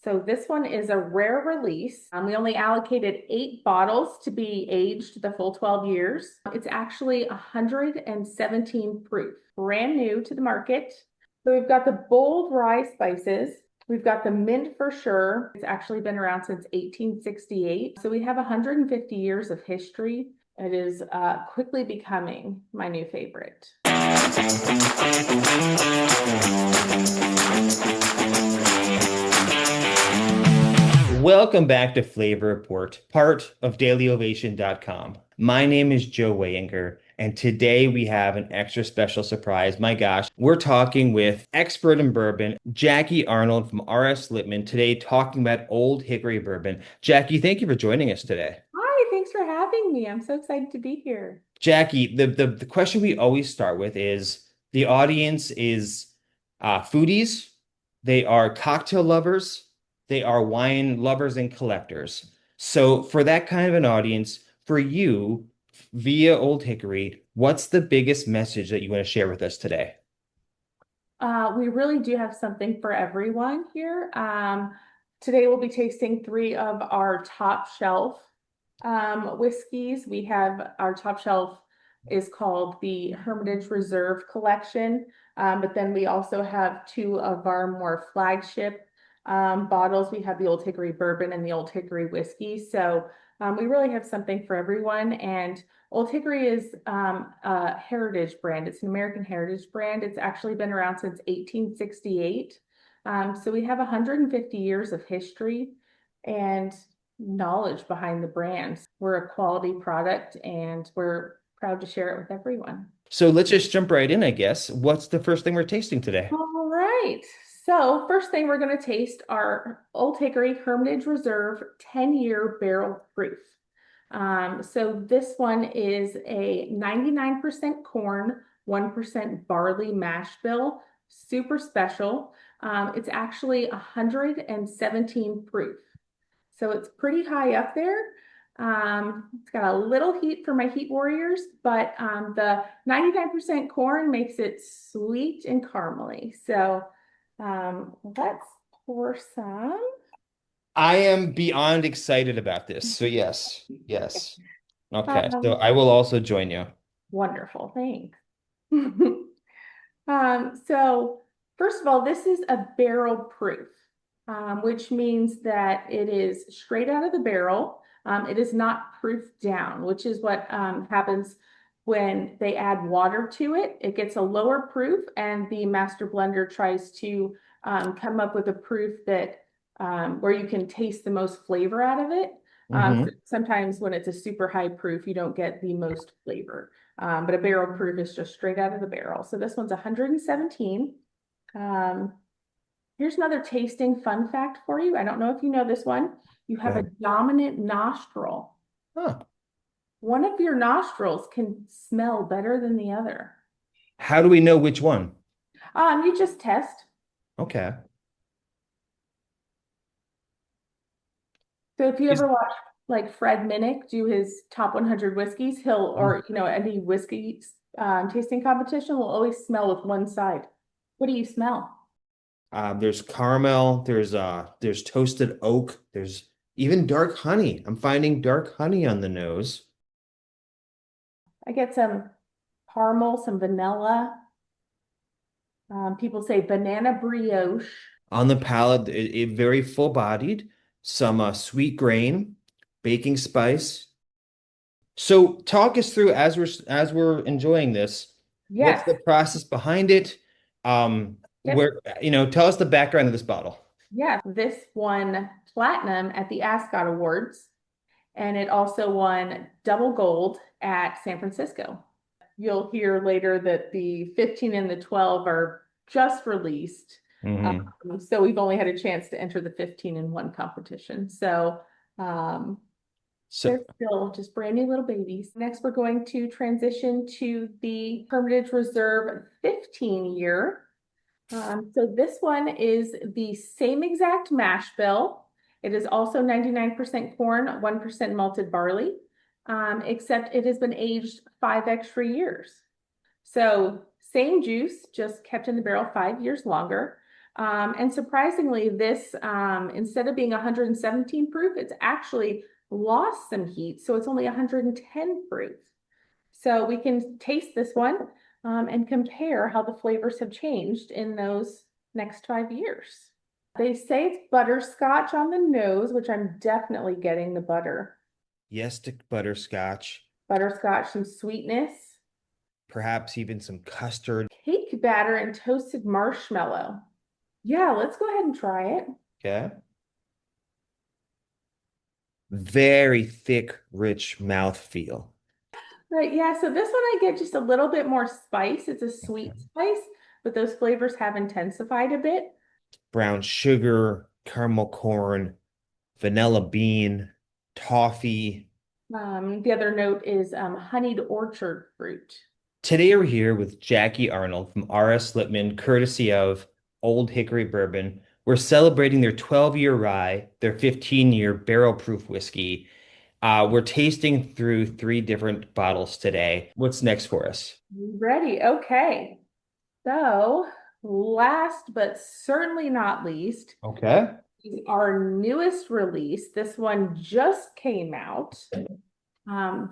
So this one is a rare release. We only allocated 8 bottles to be aged the full 12 years. It's actually 117 proof, brand new to the market. So we've got the bold rye spices. We've got the mint for sure. It's actually been around since 1868. So we have 150 years of history. It is quickly becoming my new favorite. Welcome back to Flavor Report, part of dailyovation.com. My name is Joe Wayinger, and today we have an extra special surprise. My gosh, we're talking with expert in bourbon, Jacki Arnold from R.S. Lippman, today talking about Old Hickory bourbon. Jacki, thank you for joining us today. Hi, thanks for having me. I'm so excited to be here. Jacki, the question we always start with is the audience is foodies, they are cocktail lovers, they are wine lovers and collectors. So for that kind of an audience, for you, via Old Hickory, what's the biggest message that you want to share with us today? We really do have something for everyone here. Today we'll be tasting 3 of our top shelf whiskeys. We have our top shelf is called the Hermitage Reserve Collection, but then we also have 2 of our more flagship bottles. We have the Old Hickory Bourbon and the Old Hickory Whiskey. So we really have something for everyone. And Old Hickory is a heritage brand. It's an American heritage brand. It's actually been around since 1868. So we have 150 years of history and knowledge behind the brand. We're a quality product and we're proud to share it with everyone. So let's just jump right in, I guess. What's the first thing we're tasting today? All right. So first thing we're going to taste our Old Hickory Hermitage Reserve 10-year barrel proof. So this one is a 99% corn, 1% barley mash bill, super special. It's actually 117 proof. So it's pretty high up there. It's got a little heat for my heat warriors, but the 99% corn makes it sweet and caramely. So let's pour some. I am beyond excited about this. So yes, yes. Okay, so Um, I will also join you. Wonderful, thanks. So first of all, this is a barrel proof, which means that it is straight out of the barrel. It is not proof down, which is what happens when they add water to it. It gets a lower proof, and the master blender tries to come up with a proof that where you can taste the most flavor out of it. Sometimes when it's a super high proof, you don't get the most flavor. But a barrel proof is just straight out of the barrel. So this one's 117. Here's another tasting fun fact for you. I don't know if you know this one. You have a dominant nostril. Huh. One of your nostrils can smell better than the other. How do we know which one? You just test. Okay. So if you Is ever watch like Fred Minnick do his top 100 whiskeys, he'll, or any whiskey tasting competition will always smell with one side. What do you smell? there's caramel, there's toasted oak, there's even dark honey. I'm finding dark honey on the nose. I get some caramel, some vanilla. People say banana brioche. On the palate, it very full-bodied, some sweet grain, baking spice. So talk us through as we're enjoying this, what's Yes. the process behind it? Yep. Tell us the background of this bottle. Yeah. This won platinum at the Ascot Awards, and it also won double gold at San Francisco. You'll hear later that the 15 and the 12 are just released. So we've only had a chance to enter the 15 in one competition. So So they're still just brand new little babies. Next, we're going to transition to the Hermitage Reserve 15-year. So this one is the same exact mash bill. It is also 99% corn, 1% malted barley, except it has been aged 5 extra years. So same juice, just kept in the barrel 5 years longer. And surprisingly, this, instead of being 117 proof, it's actually lost some heat. So it's only 110 proof. So we can taste this one and compare how the flavors have changed in those next 5 years. They say it's butterscotch on the nose, which I'm definitely getting the butter. Yes to butterscotch, Butterscotch, some sweetness, perhaps even some custard. cake batter, and toasted marshmallow. Yeah, let's go ahead and try it. Okay. Very thick, rich mouthfeel. Right, yeah, so this one I get just a little bit more spice. It's a sweet spice, but those flavors have intensified a bit. Brown sugar, caramel corn, vanilla bean, toffee. The other note is honeyed orchard fruit. Today we're here with Jacki Arnold from R.S. Lipman, courtesy of Old Hickory Bourbon. We're celebrating their 12-year rye, their 15-year barrel-proof whiskey. We're tasting through 3 different bottles today. What's next for us? Ready? Okay. So, last but certainly not least, Okay. is our newest release. This one just came out.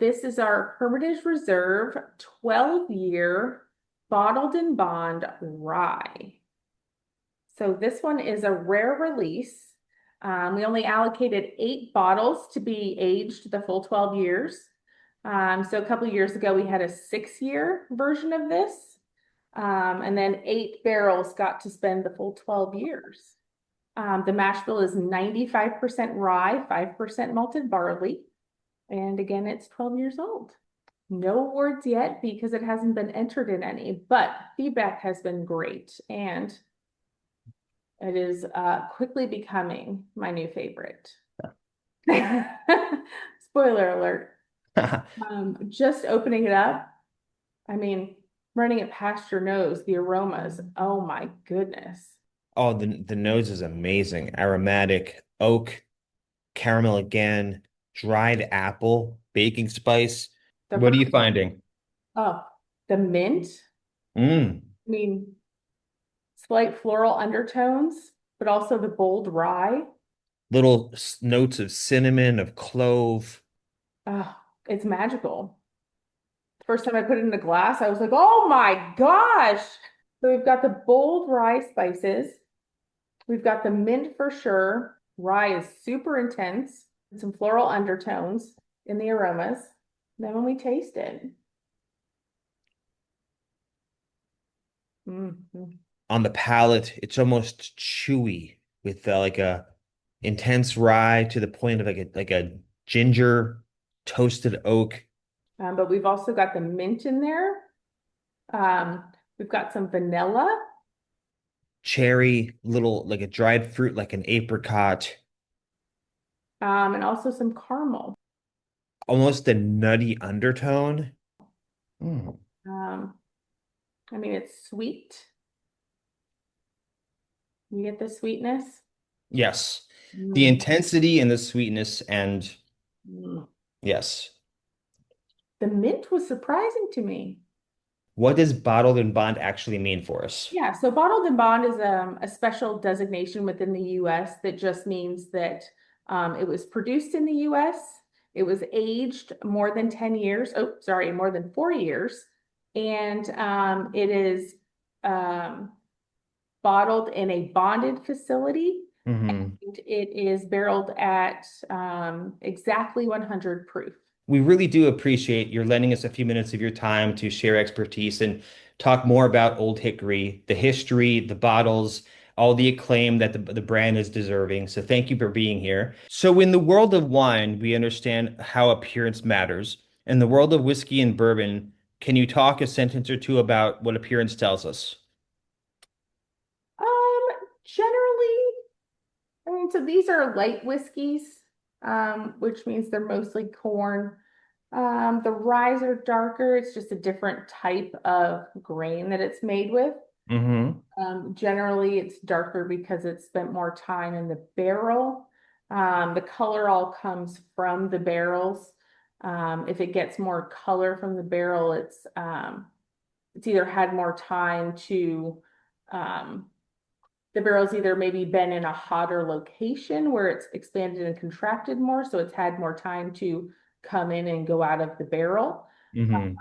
This is our Hermitage Reserve 12-year Bottled-in-Bond Rye. So this one is a rare release. We only allocated 8 bottles to be aged the full 12 years. So a couple of years ago, we had a 6-year version of this. And then 8 barrels got to spend the full 12 years. The mash bill is 95% rye, 5% malted barley. And again, it's 12 years old. No awards yet because it hasn't been entered in any, but feedback has been great. And it is quickly becoming my new favorite. Spoiler alert. Just opening it up. I mean, running it past your nose, the aromas. Oh my goodness. Oh, the nose is amazing. Aromatic, oak, caramel again, dried apple, baking spice. The What are you first, finding? oh, the mint. Mm, I mean, slight floral undertones, but also the bold rye. little notes of cinnamon, of clove. Oh, it's magical. First time I put it in a glass, I was like, oh my gosh. So we've got the bold rye spices. We've got the mint for sure. Rye is super intense. Some floral undertones in the aromas. Then when we taste it, mm. On the palate, it's almost chewy with like a intense rye to the point of like a ginger toasted oak. But we've also got the mint in there. We've got some vanilla, Cherry, little like a dried fruit, like an apricot, and also some caramel. almost a nutty undertone. Mm. Um, I mean, it's sweet. You get the sweetness. Yes, the Mm. intensity and the sweetness, and Mm. yes. The mint was surprising to me. What does bottled in bond actually mean for us? Yeah, so bottled in bond is a special designation within the US that just means that it was produced in the US, it was aged more than 10 years, oh, sorry, more than 4 years, and it is um, bottled in a bonded facility. Hmm. And it is barreled at exactly 100 proof. We really do appreciate your lending us a few minutes of your time to share expertise and talk more about Old Hickory, the history, the bottles, all the acclaim that the brand is deserving. So thank you for being here. So in the world of wine, we understand how appearance matters. In the world of whiskey and bourbon, can you talk a sentence or two about what appearance tells us? Generally, I mean, so these are light whiskeys, which means they're mostly corn. The ryes are darker. It's just a different type of grain that it's made with. Hmm. Generally, it's darker because it's spent more time in the barrel. The color all comes from the barrels. If it gets more color from the barrel, it's either had more time to um, the barrel's either maybe been in a hotter location where it's expanded and contracted more, so it's had more time to come in and go out of the barrel. Hmm.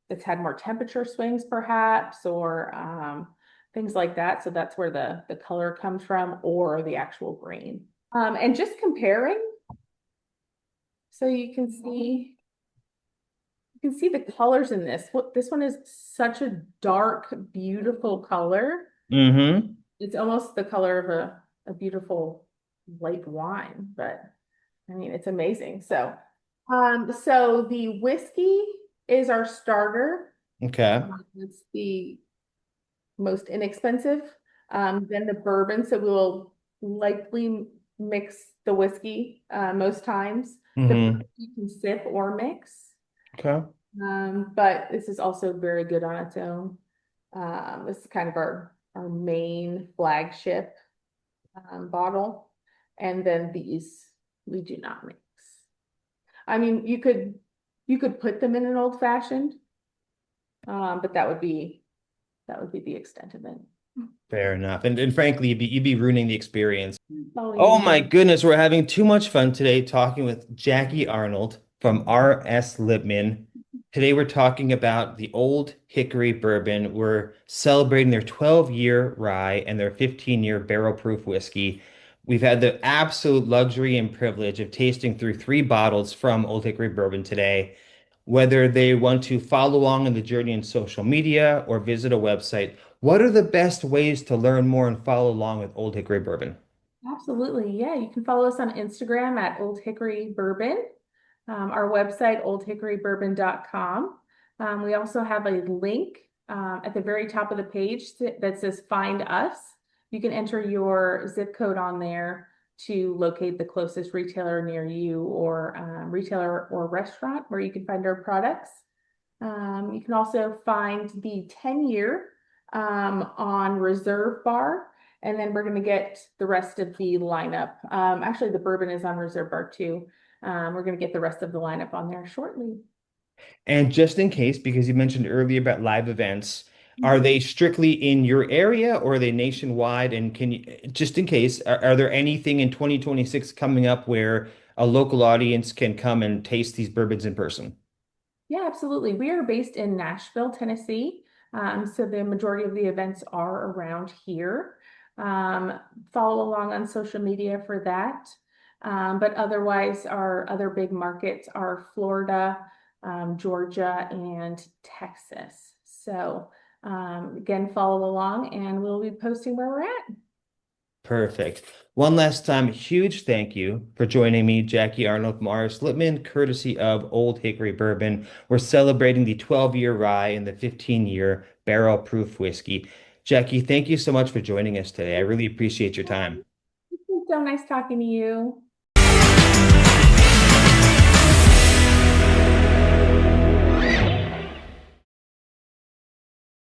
It's had more temperature swings perhaps, or things like that. So that's where the color comes from, or the actual grain. And just comparing, so you can see the colors in this. What this one is such a dark, beautiful color. Hmm. It's almost the color of a beautiful light wine, but I mean it's amazing. So the whiskey is our starter. Okay. It's the most inexpensive. Then the bourbon. So we will likely mix the whiskey most times. The bourbon Hmm. you can sip or mix. Okay. But this is also very good on its own. This is kind of our main flagship bottle. And then these we do not mix. I mean, you could put them in an old fashioned, but that would be the extent of it. Fair enough. And frankly, you'd be ruining the experience. Oh, Oh yeah. my goodness, we're having too much fun today talking with Jacki Arnold from R.S. Lipman. Today we're talking about the Old Hickory Bourbon. We're celebrating their 12-year rye and their 15-year barrel proof whiskey. We've had the absolute luxury and privilege of tasting through three bottles from Old Hickory Bourbon today. Whether they want to follow along on the journey in social media or visit a website, what are the best ways to learn more and follow along with Old Hickory Bourbon? Absolutely. Yeah, you can follow us on Instagram at Old Hickory Bourbon, our website, oldhickorybourbon.com. We also have a link at the very top of the page that says Find Us. You can enter your zip code on there to locate the closest retailer near you, or retailer or restaurant where you can find our products. You can also find the 10-year on Reserve Bar, and then we're going to get the rest of the lineup. Actually, the bourbon is on Reserve Bar too. We're going to get the rest of the lineup on there shortly. And just in case, because you mentioned earlier about live events, are Mhm. they strictly in your area or are they nationwide? And can you, just in case, are there anything in 2026 coming up where a local audience can come and taste these bourbons in person? Yeah, absolutely. We are based in Nashville, Tennessee. So the majority of the events are around here. Um, Follow along on social media for that. But otherwise, our other big markets are Florida, Georgia, and Texas. So again, follow along and we'll be posting where we're at. Perfect. One last time, huge thank you for joining me, Jacki Arnold from R.S. Lipman, courtesy of Old Hickory Bourbon. We're celebrating the 12-year rye and the 15-year barrel proof whiskey. Jacki, thank you so much for joining us today. I really appreciate your time. It's so nice talking to you.